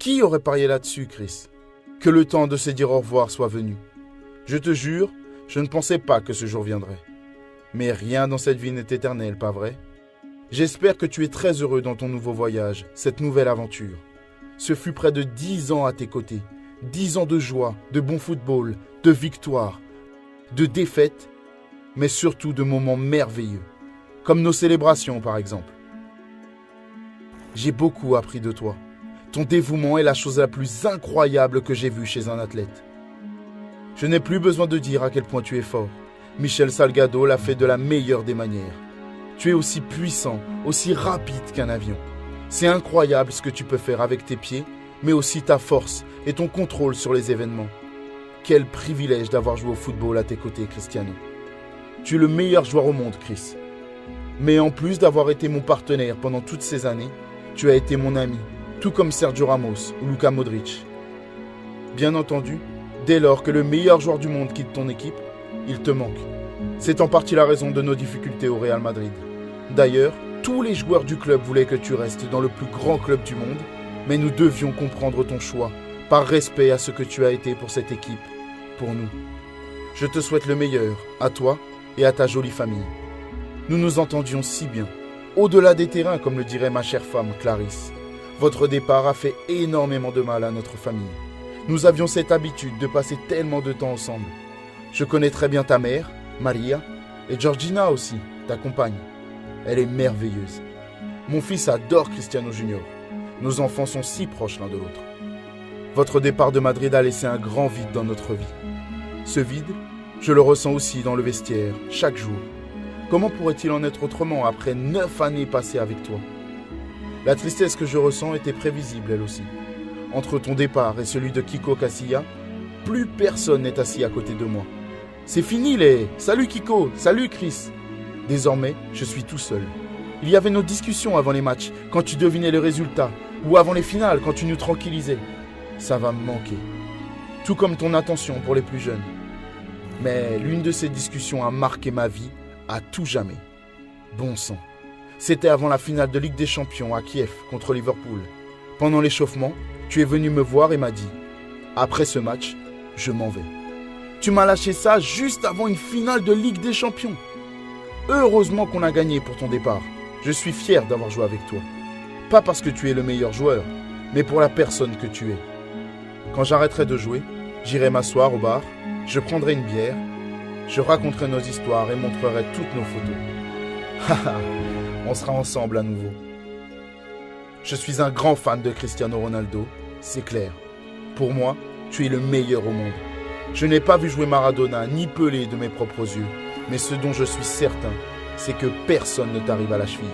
Qui aurait parié là-dessus, Chris? Que le temps de se dire au revoir soit venu. Je te jure, je ne pensais pas que ce jour viendrait. Mais rien dans cette vie n'est éternel, pas vrai? J'espère que tu es très heureux dans ton nouveau voyage, cette nouvelle aventure. Ce fut près de 10 ans à tes côtés. 10 ans de joie, de bon football, de victoires, de défaites, mais surtout de moments merveilleux, comme nos célébrations par exemple. J'ai beaucoup appris de toi. Ton dévouement est la chose la plus incroyable que j'ai vue chez un athlète. Je n'ai plus besoin de dire à quel point tu es fort. Michel Salgado l'a fait de la meilleure des manières. Tu es aussi puissant, aussi rapide qu'un avion. C'est incroyable ce que tu peux faire avec tes pieds, mais aussi ta force et ton contrôle sur les événements. Quel privilège d'avoir joué au football à tes côtés, Cristiano. Tu es le meilleur joueur au monde, Chris. Mais en plus d'avoir été mon partenaire pendant toutes ces années, tu as été mon ami, tout comme Sergio Ramos ou Luka Modric. Bien entendu, dès lors que le meilleur joueur du monde quitte ton équipe, il te manque. C'est en partie la raison de nos difficultés au Real Madrid. D'ailleurs, tous les joueurs du club voulaient que tu restes dans le plus grand club du monde, mais nous devions comprendre ton choix, par respect à ce que tu as été pour cette équipe, pour nous. Je te souhaite le meilleur, à toi et à ta jolie famille. Nous nous entendions si bien, au-delà des terrains, comme le dirait ma chère femme, Clarisse. Votre départ a fait énormément de mal à notre famille. Nous avions cette habitude de passer tellement de temps ensemble. Je connais très bien ta mère, Maria, et Georgina aussi, ta compagne. Elle est merveilleuse. Mon fils adore Cristiano Junior. Nos enfants sont si proches l'un de l'autre. Votre départ de Madrid a laissé un grand vide dans notre vie. Ce vide, je le ressens aussi dans le vestiaire, chaque jour. Comment pourrait-il en être autrement après 9 années passées avec toi? La tristesse que je ressens était prévisible, elle aussi. Entre ton départ et celui de Kiko Casilla, plus personne n'est assis à côté de moi. C'est fini les « Salut Kiko, salut Chris !» Désormais, je suis tout seul. Il y avait nos discussions avant les matchs, quand tu devinais le résultat, ou avant les finales, quand tu nous tranquillisais. Ça va me manquer. Tout comme ton attention pour les plus jeunes. Mais l'une de ces discussions a marqué ma vie à tout jamais. Bon sang. C'était avant la finale de Ligue des Champions à Kiev contre Liverpool. Pendant l'échauffement, tu es venu me voir et m'as dit « Après ce match, je m'en vais ». Tu m'as lâché ça juste avant une finale de Ligue des Champions. Heureusement qu'on a gagné pour ton départ. Je suis fier d'avoir joué avec toi. Pas parce que tu es le meilleur joueur, mais pour la personne que tu es. Quand j'arrêterai de jouer, j'irai m'asseoir au bar, je prendrai une bière, je raconterai nos histoires et montrerai toutes nos photos. On sera ensemble à nouveau. Je suis un grand fan de Cristiano Ronaldo, c'est clair. Pour moi, tu es le meilleur au monde. Je n'ai pas vu jouer Maradona ni Pelé de mes propres yeux, mais ce dont je suis certain, c'est que personne ne t'arrive à la cheville.